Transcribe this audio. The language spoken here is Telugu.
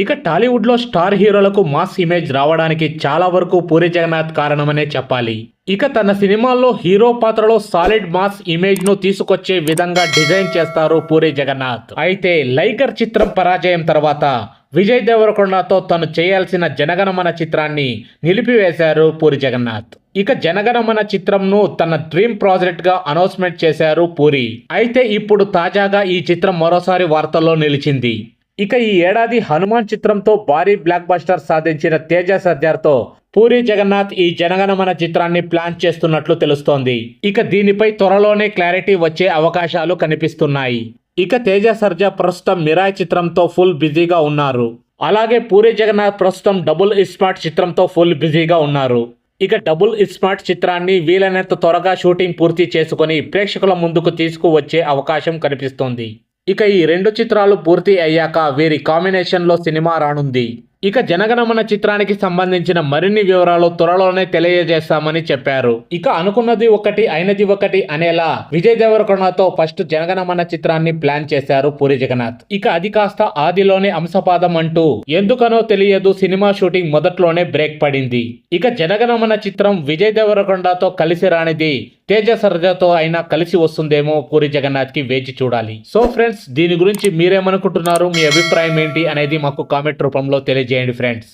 ఇక టాలీవుడ్ లో స్టార్ హీరోలకు మాస్ ఇమేజ్ రావడానికి చాలా వరకు పూరి జగన్నాథ్ కారణమనే చెప్పాలి. ఇక తన సినిమాల్లో హీరో పాత్రలో సాలిడ్ మాస్ ఇమేజ్ ను తీసుకొచ్చే విధంగా డిజైన్ చేస్తారు పూరి జగన్నాథ్. అయితే లైగర్ చిత్రం పరాజయం తర్వాత విజయ్ దేవరకొండతో తను చేయాల్సిన జనగణమన చిత్రాన్ని నిలిపివేశారు పూరి జగన్నాథ్. ఇక జనగణమన చిత్రంను తన డ్రీమ్ ప్రాజెక్ట్ గా అనౌన్స్మెంట్ చేశారు పూరి. అయితే ఇప్పుడు తాజాగా ఈ చిత్రం మరోసారి వార్తల్లో నిలిచింది. ఇక ఈ ఏడాది హనుమాన్ చిత్రంతో భారీ బ్లాక్ బస్టర్ సాధించిన తేజ సర్జార్తో పూరి జగన్నాథ్ ఈ జనగణమన చిత్రాన్ని ప్లాన్ చేస్తున్నట్లు తెలుస్తోంది. ఇక దీనిపై త్వరలోనే క్లారిటీ వచ్చే అవకాశాలు కనిపిస్తున్నాయి. ఇక తేజ సర్జా ప్రస్తుతం మిరాయ్ చిత్రంతో ఫుల్ బిజీగా ఉన్నారు. అలాగే పూరి జగన్నాథ్ ప్రస్తుతం డబుల్ ఇస్మార్ట్ చిత్రంతో ఫుల్ బిజీగా ఉన్నారు. ఇక డబుల్ ఇస్మార్ట్ చిత్రాన్ని వీలైనంత త్వరగా షూటింగ్ పూర్తి చేసుకుని ప్రేక్షకుల ముందుకు తీసుకువచ్చే అవకాశం కనిపిస్తోంది. ఇక ఈ రెండు చిత్రాలు పూర్తి అయ్యాక వీరి కాంబినేషన్లో సినిమా రానుంది. ఇక జనగణమన చిత్రానికి సంబంధించిన మరిన్ని వివరాలు త్వరలోనే తెలియజేస్తామని చెప్పారు. ఇక అనుకున్నది ఒకటి అయినది ఒకటి అనేలా విజయ్ దేవరకొండతో ఫస్ట్ జనగణమన చిత్రాన్ని ప్లాన్ చేశారు పూరి జగన్నాథ్. ఇక అది కాస్త ఆదిలోనే అంశపాదం అంటూ ఎందుకనో తెలియదు సినిమా షూటింగ్ మొదట్లోనే బ్రేక్ పడింది. ఇక జనగణమన చిత్రం విజయ్ దేవరకొండతో కలిసి రానిది తేజ సర్జాతో అయినా కలిసి వస్తుందేమో పూరి జగన్నాథ్ కి వేచి చూడాలి. సో ఫ్రెండ్స్, దీని గురించి మీరేమనుకుంటున్నారు, మీ అభిప్రాయం ఏంటి అనేది మాకు కామెంట్ రూపంలో తెలియజేయండి ఫ్రెండ్స్.